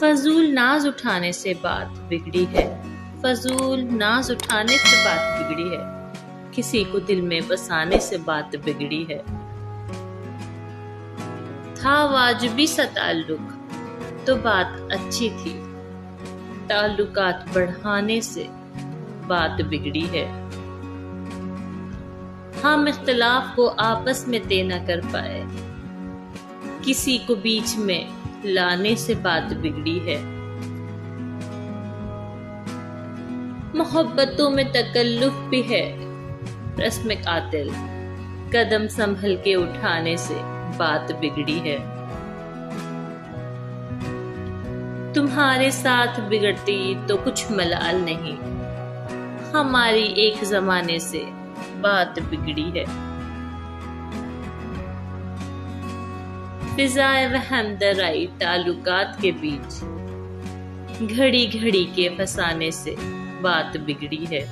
फजूल नाज उठाने से बात बिगड़ी है, फजूल नाज उठाने से बात बिगड़ी है, किसी को दिल में बसाने से बात बिगड़ी है। था वाजिबी सा ताल्लुक तो बात अच्छी थी, ताल्लुकात बढ़ाने से बात बिगड़ी है। हम इख्तिलाफ को आपस में तय न कर पाए, किसी को बीच में लाने से बात बिगड़ी है। मोहब्बतों में तकल्लुफ भी है, रस्म कातिल कदम संभल के उठाने से बात बिगड़ी है। तुम्हारे साथ बिगड़ती तो कुछ मलाल नहीं, हमारी एक जमाने से बात बिगड़ी है। फिजाए व हमदर्दी ताल्लुकात के बीच घड़ी घड़ी के फसाने से बात बिगड़ी है।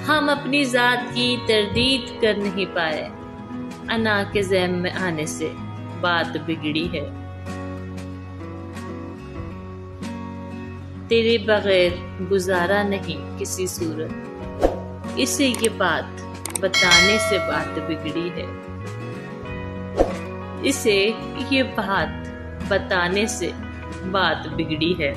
हम अपनी जात की तरदीद कर नहीं पाए, अना के ज़ैम में आने से बात बिगड़ी है। तेरे बगैर गुजारा नहीं किसी सूरत, इसे ये बात बताने से बात बिगड़ी है। इसे ये बात बताने से बात बिगड़ी है।